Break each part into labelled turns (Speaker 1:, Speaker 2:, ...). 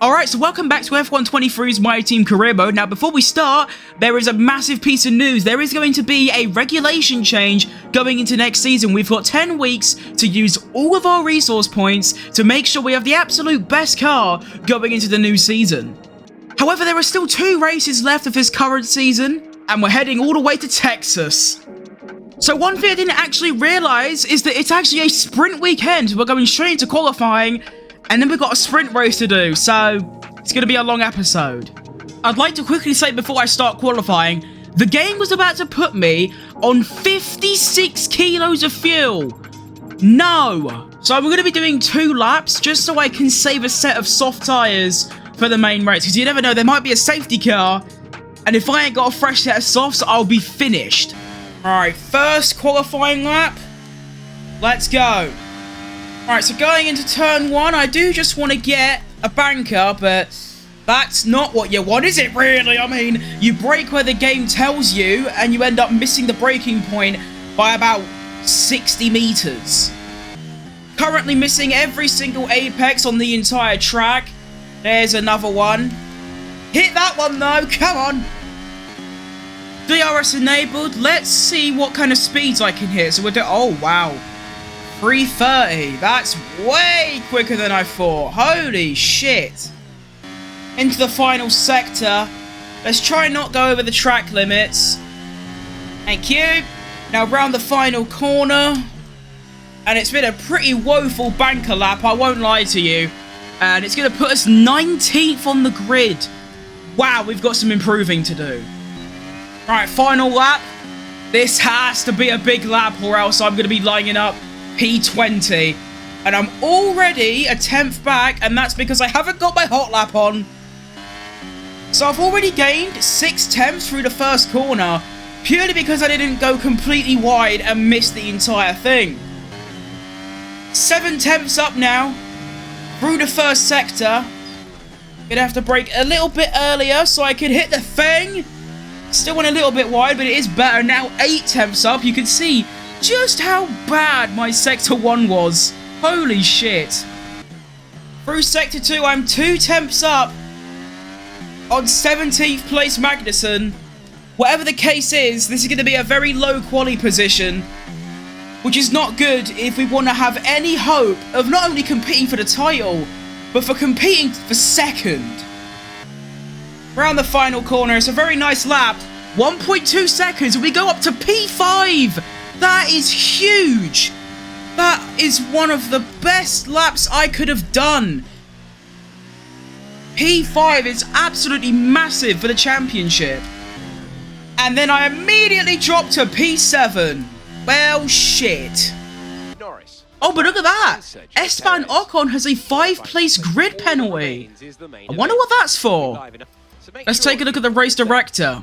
Speaker 1: Alright, so welcome back to F123's My Team Career mode. Now, before we start, there is a massive piece of news. There is going to be a regulation change going into next season. We've got 10 weeks to use all of our resource points to make sure we have the absolute best car going into the new season. However, there are still 2 races left of this current season, and we're heading all the way to Texas. So one thing I didn't actually realise is that it's actually a sprint weekend. We're going straight into qualifying, and then we've got a sprint race to do, so it's going to be a long episode. I'd like to quickly say before I start qualifying, the game was about to put me on 56 kilos of fuel. No! So I'm going to be doing 2 laps just so I can save a set of soft tyres for the main race, because you never know, there might be a safety car, and if I ain't got a fresh set of softs, I'll be finished. Alright, first qualifying lap. Let's go. Alright, so going into turn 1, I do just want to get a banker, but that's not what you want, is it really? I mean, you brake where the game tells you, and you end up missing the braking point by about 60 meters. Currently missing every single apex on the entire track. There's another one. Hit that one though, come on. DRS enabled. Let's see what kind of speeds I can hit. So we're doing, oh wow. 330. That's way quicker than I thought. Holy shit. Into the final sector. Let's try and not go over the track limits. Thank you. Now round the final corner. And it's been a pretty woeful banker lap, I won't lie to you. And it's going to put us 19th on the grid. Wow, we've got some improving to do. Right, final lap. This has to be a big lap or else I'm going to be lining up P20. And I'm already a 10th back, and that's because I haven't got my hot lap on. So I've already gained 6 tenths through the first corner, purely because I didn't go completely wide and miss the entire thing. 7 tenths up now, through the first sector. Gonna have to brake a little bit earlier so I can hit the thing. Still went a little bit wide, but it is better. Now 8 tenths up. You can see just how bad my Sector 1 was. Holy shit. Through Sector 2, I'm 2 tenths up on 17th place Magnussen. Whatever the case is, this is going to be a very low quali position, which is not good if we want to have any hope of not only competing for the title, but for competing for second. Round the final corner, it's a very nice lap. 1.2 seconds, and we go up to P5. That is huge. That is one of the best laps I could have done. P5 is absolutely massive for the championship. And then I immediately drop to P7. Well, shit. Oh, but look at that. Esteban Ocon has a 5-place grid penalty. I wonder what that's for. Let's take a look at the race director.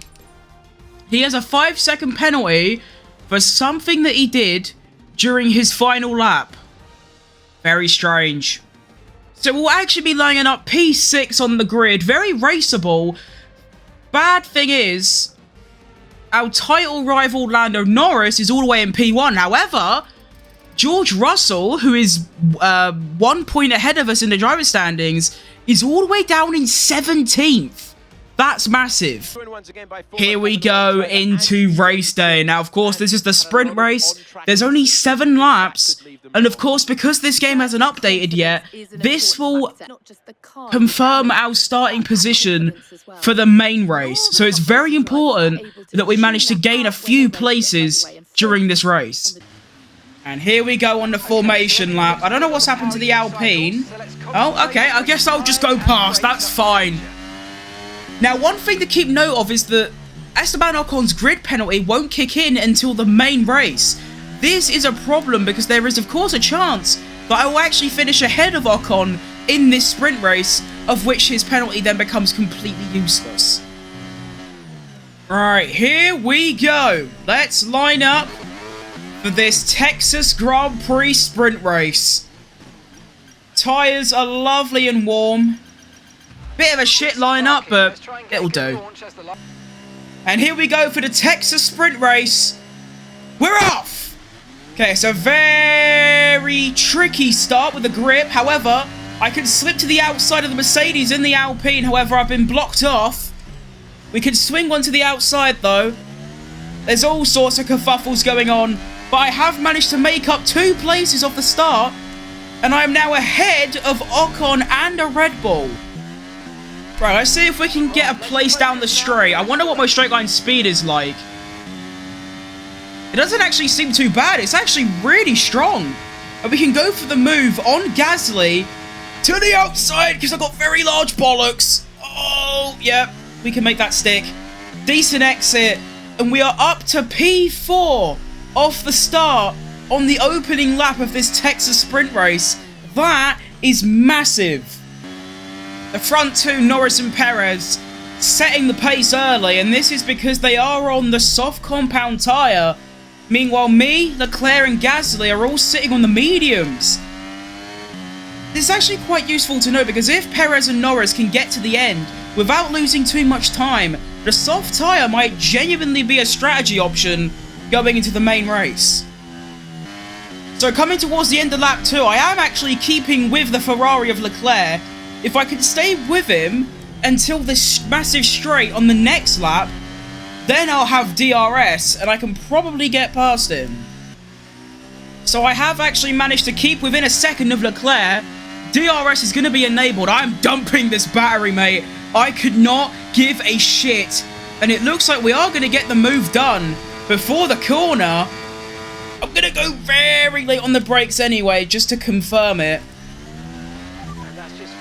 Speaker 1: He has a 5-second penalty for something that he did during his final lap. Very strange. So we'll actually be lining up P6 on the grid. Very raceable. Bad thing is, our title rival Lando Norris is all the way in P1. However, George Russell, who is 1 point ahead of us in the driver standings, is all the way down in 17th. That's massive. Here we go into race day. Now, of course, this is the sprint race. There's only 7 laps. And of course, because this game hasn't updated yet, this will confirm our starting position for the main race. So it's very important that we manage to gain a few places during this race. And here we go on the formation lap. I don't know what's happened to the Alpine. Oh, okay. I guess I'll just go past. That's fine. Now, one thing to keep note of is that Esteban Ocon's grid penalty won't kick in until the main race. This is a problem because there is, of course, a chance that I will actually finish ahead of Ocon in this sprint race, of which his penalty then becomes completely useless. Right, here we go. Let's line up for this Texas Grand Prix sprint race. Tyres are lovely and warm. Bit of a shit lineup, but it'll do. And here we go for the Texas sprint race. We're off! Okay, it's a very tricky start with the grip. However, I can slip to the outside of the Mercedes in the Alpine. However, I've been blocked off. We can swing one to the outside, though. There's all sorts of kerfuffles going on. But I have managed to make up 2 places off the start. And I am now ahead of Ocon and a Red Bull. Right, let's see if we can get a place down the straight. I wonder what my straight line speed is like. It doesn't actually seem too bad. It's actually really strong. And we can go for the move on Gasly to the outside because I've got very large bollocks. Oh, yeah. We can make that stick. Decent exit. And we are up to P4 off the start on the opening lap of this Texas sprint race. That is massive. The front 2, Norris and Perez, setting the pace early. And this is because they are on the soft compound tyre. Meanwhile, me, Leclerc and Gasly are all sitting on the mediums. This is actually quite useful to know because if Perez and Norris can get to the end without losing too much time, the soft tyre might genuinely be a strategy option going into the main race. So coming towards the end of lap 2, I am actually keeping with the Ferrari of Leclerc. If I can stay with him until this massive straight on the next lap, then I'll have DRS and I can probably get past him. So I have actually managed to keep within a second of Leclerc. DRS is going to be enabled. I'm dumping this battery, mate. I could not give a shit. And it looks like we are going to get the move done before the corner. I'm going to go very late on the brakes anyway, just to confirm it.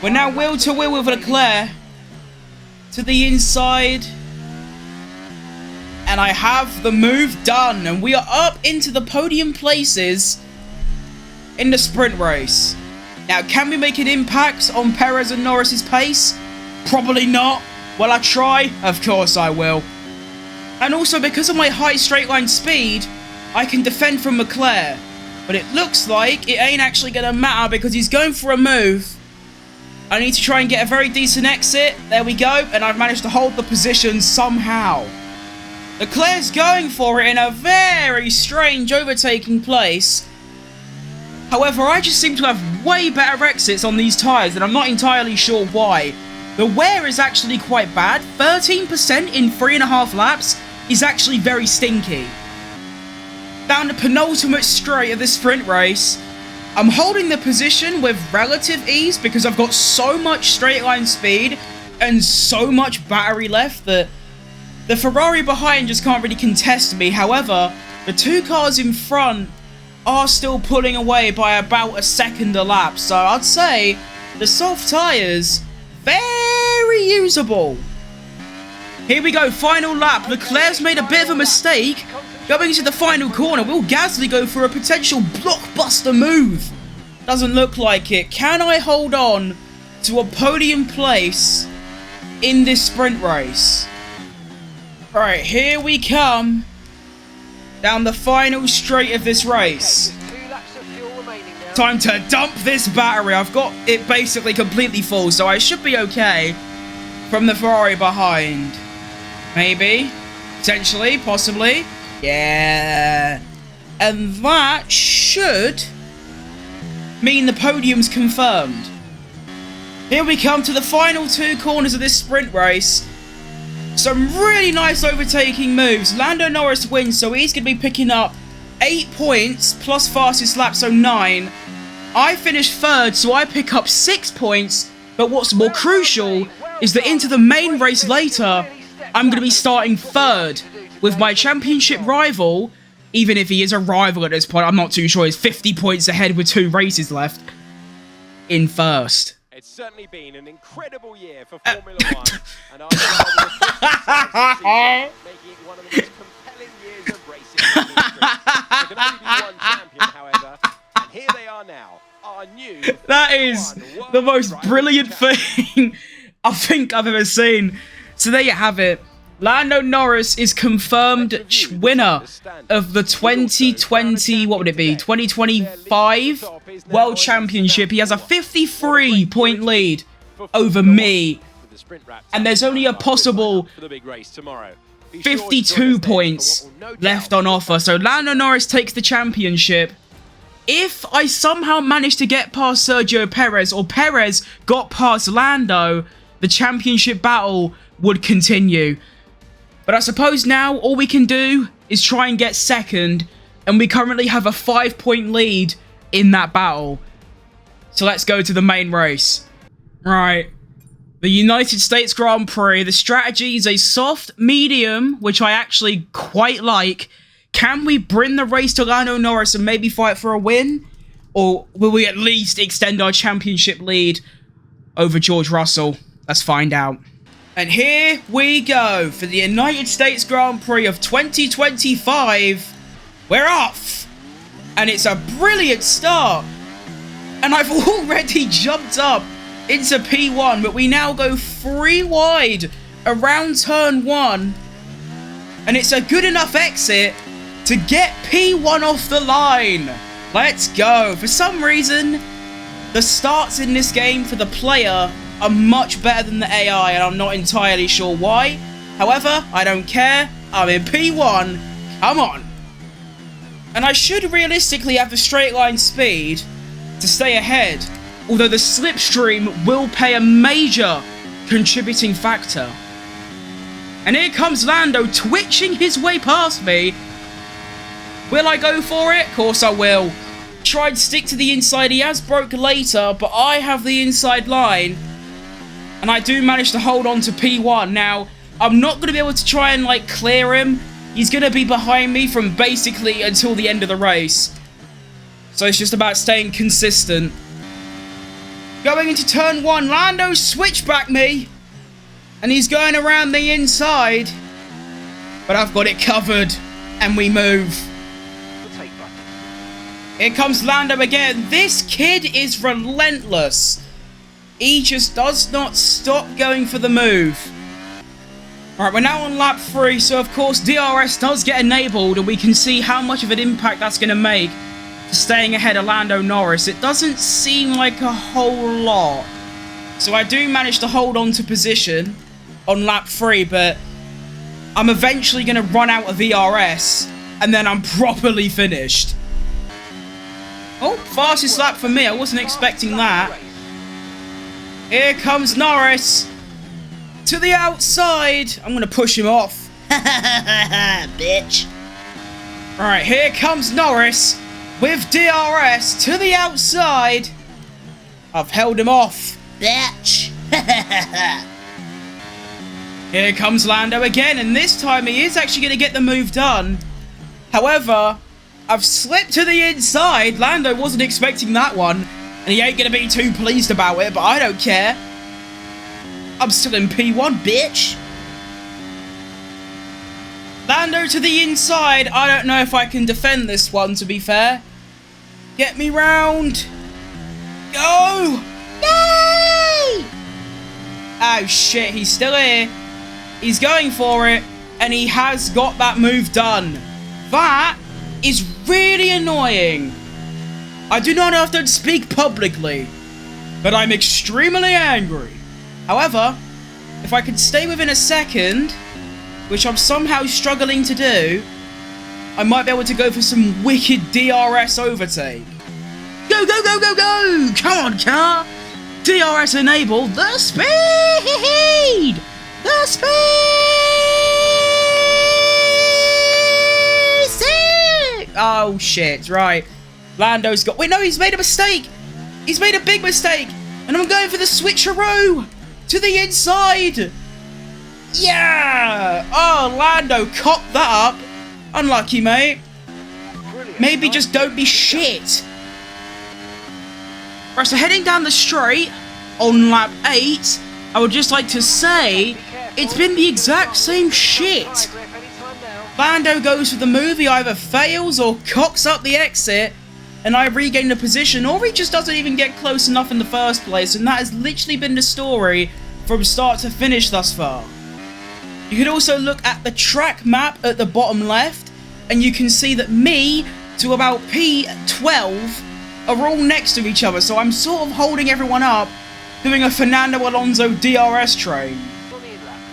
Speaker 1: We're now wheel to wheel with Leclerc. To the inside. And I have the move done. And we are up into the podium places in the sprint race. Now, can we make an impact on Perez and Norris's pace? Probably not. Will I try? Of course I will. And also, because of my high straight line speed, I can defend from Leclerc. But it looks like it ain't actually going to matter because he's going for a move. I need to try and get a very decent exit. There we go. And I've managed to hold the position somehow. Leclerc's going for it in a very strange overtaking place. However, I just seem to have way better exits on these tyres, and I'm not entirely sure why. The wear is actually quite bad. 13% in 3.5 laps is actually very stinky. Down the penultimate straight of this sprint race, I'm holding the position with relative ease because I've got so much straight line speed and so much battery left that the Ferrari behind just can't really contest me. However, the 2 cars in front are still pulling away by about a second a lap. So I'd say the soft tyres, very usable. Here we go, final lap. Leclerc's made a bit of a mistake. Going into the final corner, will Gasly go for a potential blockbuster move? Doesn't look like it. Can I hold on to a podium place in this sprint race? Alright, here we come. Down the final straight of this race. Time to dump this battery. I've got it basically completely full, so I should be okay from the Ferrari behind. Maybe. Potentially. Possibly. Yeah. And that should mean the podium's confirmed. Here we come to the final 2 corners of this sprint race. Some really nice overtaking moves. Lando Norris wins, so he's going to be picking up 8 points plus fastest lap, so 9. I finish 3rd, so I pick up 6 points. But what's more crucial is that into the main race later, I'm going to be starting 3rd with my championship rival. Even if he is a rival at this point, I'm not too sure. He's 50 points ahead with 2 races left in 1st.
Speaker 2: It's certainly been an incredible year for Formula 1, and making it one of the most compelling years of racing in history. There can only be one champion, however, and here they are now, our new...
Speaker 1: That is the most brilliant thing I think I've ever seen. So there you have it. Lando Norris is confirmed winner of the 2020, what would it be, 2025 World Championship. He has a 53-point lead over me, and there's only a possible 52 points left on offer. So Lando Norris takes the championship if I somehow managed to get past Sergio Perez, or Perez got past Lando, the championship battle would continue. But I suppose now all we can do is try and get second, and we currently have a 5-point lead in that battle. So let's go to the main race. Right. The United States Grand Prix. The strategy is a soft medium, which I actually quite like. Can we bring the race to Lando Norris and maybe fight for a win? Or will we at least extend our championship lead over George Russell? Let's find out. And here we go for the United States Grand Prix of 2025. We're off! And it's a brilliant start. And I've already jumped up into P1, but we now go 3 wide around turn 1. And it's a good enough exit to get P1 off the line. Let's go. For some reason, the starts in this game for the player are much better than the AI, and I'm not entirely sure why. However, I don't care. I'm in P1. Come on. And I should realistically have the straight line speed to stay ahead, although the slipstream will play a major contributing factor. And here comes Lando twitching his way past me. Will I go for it? Of course I will. Try and stick to the inside. He has broke later, but I have the inside line. And I do manage to hold on to P1. Now, I'm not going to be able to try and, like, clear him. He's going to be behind me from basically until the end of the race. So it's just about staying consistent. Going into turn 1, Lando switchback me. And he's going around the inside. But I've got it covered. And we move. Here comes Lando again. This kid is relentless. He just does not stop going for the move. Alright, we're now on lap 3, so of course DRS does get enabled, and we can see how much of an impact that's going to make to staying ahead of Lando Norris. It doesn't seem like a whole lot. So I do manage to hold on to position on lap 3, but I'm eventually going to run out of DRS, and then I'm properly finished. Oh, fastest lap for me. I wasn't expecting that. Here comes Norris. To the outside. I'm going to push him off.
Speaker 3: Bitch.
Speaker 1: Alright, here comes Norris with DRS to the outside. I've held him off.
Speaker 3: Bitch.
Speaker 1: Here comes Lando again, and this time he is actually going to get the move done. However, I've slipped to the inside. Lando wasn't expecting that one, and he ain't going to be too pleased about it, but I don't care. I'm still in P1, bitch. Lando to the inside. I don't know if I can defend this one, to be fair. Get me round. Go! Yay! Oh, shit. He's still here. He's going for it, and he has got that move done. That is really annoying. I do not often speak publicly, but I'm extremely angry. However, if I could stay within a second, which I'm somehow struggling to do, I might be able to go for some wicked DRS overtake. Go, go, go, go, go! Come on, car! DRS enabled. The speed! The speed! Sick! Oh, shit, right. Lando's got... Wait, no, he's made a mistake! He's made a big mistake! And I'm going for the switcheroo! To the inside! Yeah! Oh, Lando cocked that up. Unlucky, mate. Maybe just don't be shit. Right, so heading down the straight on lap 8, I would just like to say it's been the exact same shit. Lando goes for the move, he either fails or cocks up the exit, and I regain the position, or he just doesn't even get close enough in the first place, and that has literally been the story from start to finish thus far. You can also look at the track map at the bottom left, and you can see that me to about P12 are all next to each other, so I'm sort of holding everyone up, doing a Fernando Alonso DRS train.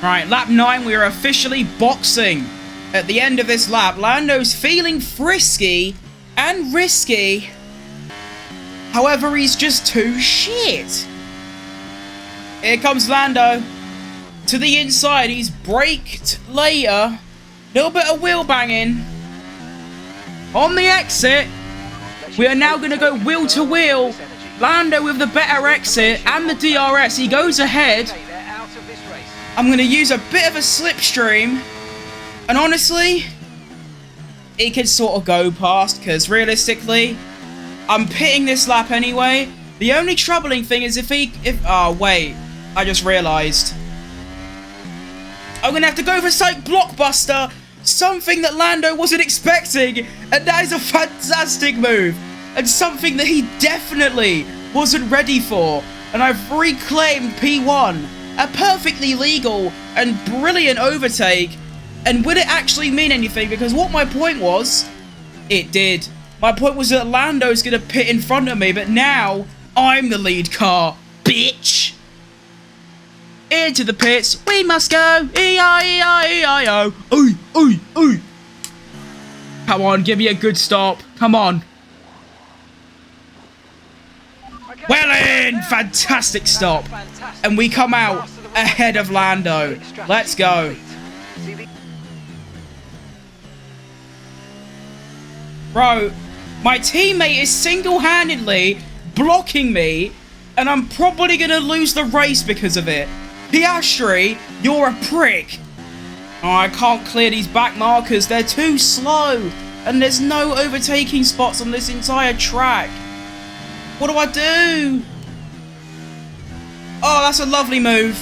Speaker 1: Right, lap 9, we are officially boxing. At the end of this lap, Lando's feeling frisky and risky, However, he's just too shit. Here comes Lando. To the inside, he's braked later. Little bit of wheel banging. On the exit, we are now going to go wheel to wheel. Lando with the better exit and the DRS. He goes ahead. I'm going to use a bit of a slipstream. And honestly, he could sort of go past because realistically, I'm pitting this lap anyway. The only troubling thing is oh wait, I just realised. I'm going to have to go for Psych Blockbuster, something that Lando wasn't expecting, and that is a fantastic move, and something that he definitely wasn't ready for, and I've reclaimed P1, a perfectly legal and brilliant overtake, and would it actually mean anything? Because what my point was, it did. My point was that Lando's going to pit in front of me, but now I'm the lead car, bitch! Into the pits, we must go, E-I-E-I-E-I-O, oi, oi, oi. Come on, give me a good stop, come on. Well in, fantastic stop. And we come out ahead of Lando. Let's go. Bro, my teammate is single-handedly blocking me, and I'm probably going to lose the race because of it. Piastri, you're a prick. Oh, I can't clear these back markers. They're too slow. And there's no overtaking spots on this entire track. What do I do? Oh, that's a lovely move.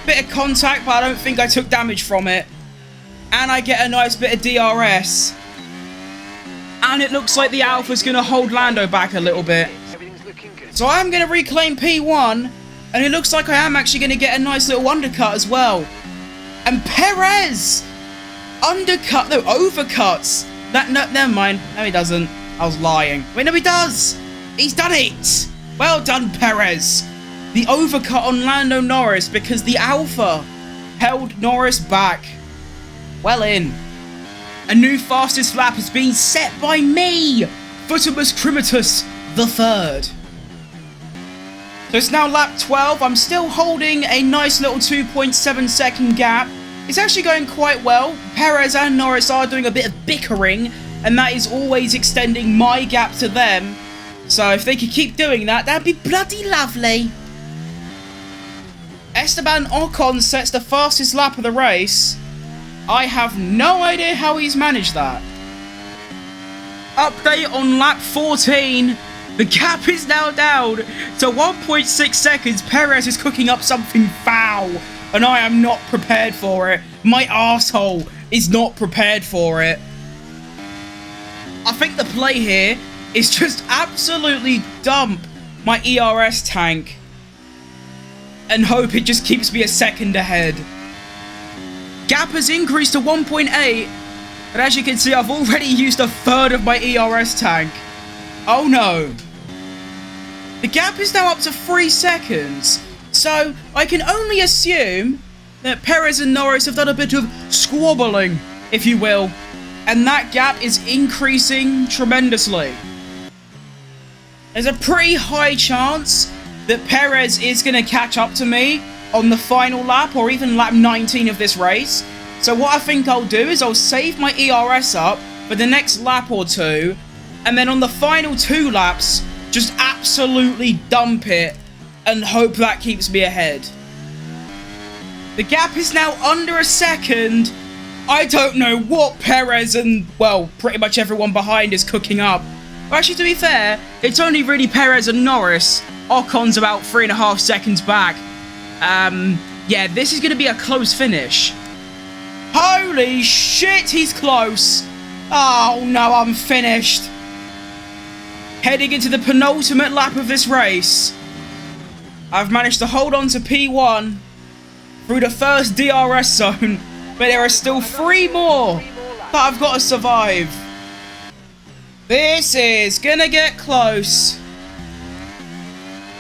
Speaker 1: Bit of contact, but I don't think I took damage from it. And I get a nice bit of DRS. And it looks like the Alpha's going to hold Lando back a little bit. So I'm going to reclaim P1. And it looks like I am actually going to get a nice little undercut as well. And Perez! Undercut, no, overcuts. No, never mind. No, he doesn't. I was lying. Wait, no, he does. He's done it. Well done, Perez. The overcut on Lando Norris because the Alpha held Norris back. Well in. A new fastest lap has been set by me, Futimus Crimitus III. So it's now lap 12. I'm still holding a nice little 2.7 second gap. It's actually going quite well. Perez and Norris are doing a bit of bickering, and that is always extending my gap to them. So if they could keep doing that, that'd be bloody lovely. Esteban Ocon sets the fastest lap of the race. I have no idea how he's managed that. Update on lap 14. The gap is now down to 1.6 seconds. Perez is cooking up something foul, and I am not prepared for it. My arsehole is not prepared for it. I think the play here is just absolutely dump my ERS tank and hope it just keeps me a second ahead. Gap has increased to 1.8, but as you can see, I've already used a third of my ERS tank. Oh no. The gap is now up to 3 seconds, so I can only assume that Perez and Norris have done a bit of squabbling, if you will, and that gap is increasing tremendously. There's a pretty high chance that Perez is going to catch up to me on the final lap or even lap 19 of this race. So what I think I'll do is I'll save my ERS up for the next lap or two, and then on the final 2 laps, just absolutely dump it and hope that keeps me ahead. The gap is now under a second. I don't know what Perez and, well, pretty much everyone behind is cooking up. Well, actually, to be fair, it's only really Perez and Norris. Ocon's about 3.5 seconds back. Yeah, this is going to be a close finish. Holy shit, he's close. Oh no, I'm finished. Heading into the penultimate lap of this race. I've managed to hold on to P1 through the first DRS zone, but there are still 3 more that I've got to survive. This is gonna get close.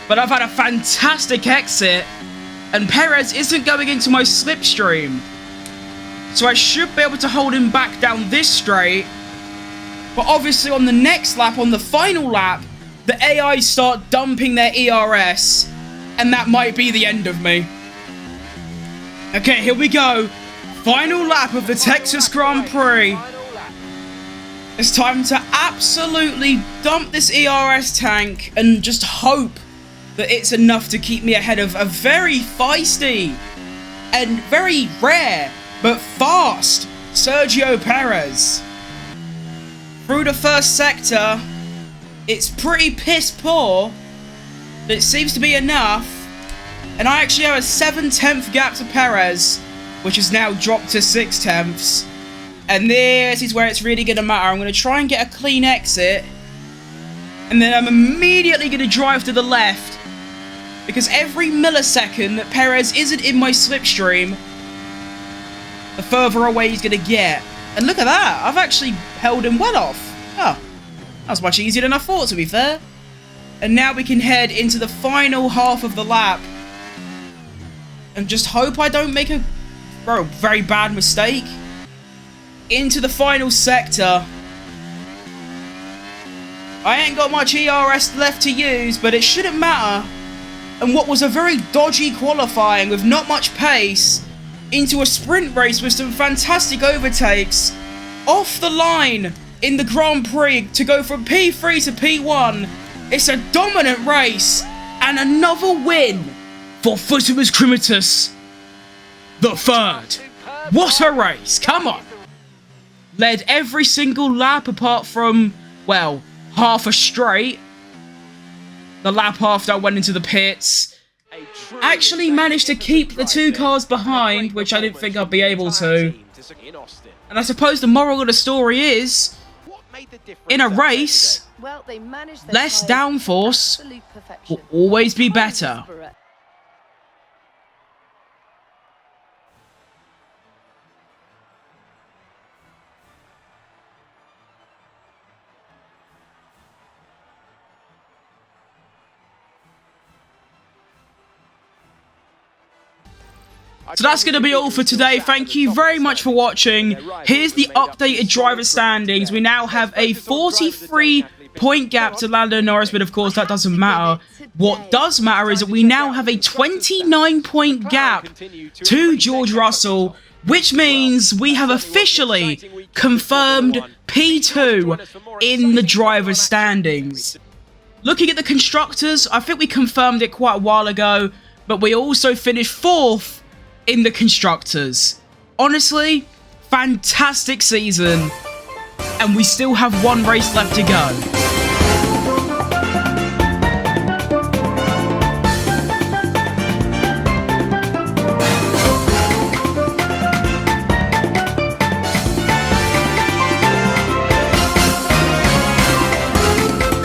Speaker 1: But I've had a fantastic exit, and Perez isn't going into my slipstream. So I should be able to hold him back down this straight. But obviously on the next lap, on the final lap, the AI start dumping their ERS, and that might be the end of me. Okay, here we go. Final lap of the Texas Grand Prix. It's time to absolutely dump this ERS tank and just hope that it's enough to keep me ahead of a very feisty and very rare but fast Sergio Perez. Through the first sector, it's pretty piss poor, but it seems to be enough. And I actually have a 7/10 gap to Perez, which has now dropped to 6/10. And this is where it's really going to matter. I'm going to try and get a clean exit. And then I'm immediately going to drive to the left. Because every millisecond that Perez isn't in my slipstream, the further away he's going to get. And look at that. I've actually held him well off. Oh, that was much easier than I thought, to be fair. And now we can head into the final half of the lap. And just hope I don't make a very bad mistake. Into the final sector. I ain't got much ERS left to use, but it shouldn't matter. And what was a very dodgy qualifying with not much pace, into a sprint race with some fantastic overtakes, off the line in the Grand Prix to go from P3 to P1. It's a dominant race, and another win for Futimus Crimitus the third. What a race, come on. Led every single lap apart from, well, half a straight. The lap after I went into the pits. Actually managed to keep the 2 cars behind, which I didn't think I'd be able to. And I suppose the moral of the story is, in a race, less downforce will always be better. So that's going to be all for today. Thank you very much for watching. Here's the updated driver standings. We now have a 43-point gap to Lando Norris, but of course that doesn't matter. What does matter is that we now have a 29-point gap to George Russell, which means we have officially confirmed P2 in the driver standings. Looking at the constructors, I think we confirmed it quite a while ago, but we also finished 4th in the constructors. Honestly, fantastic season, and we still have 1 race left to go.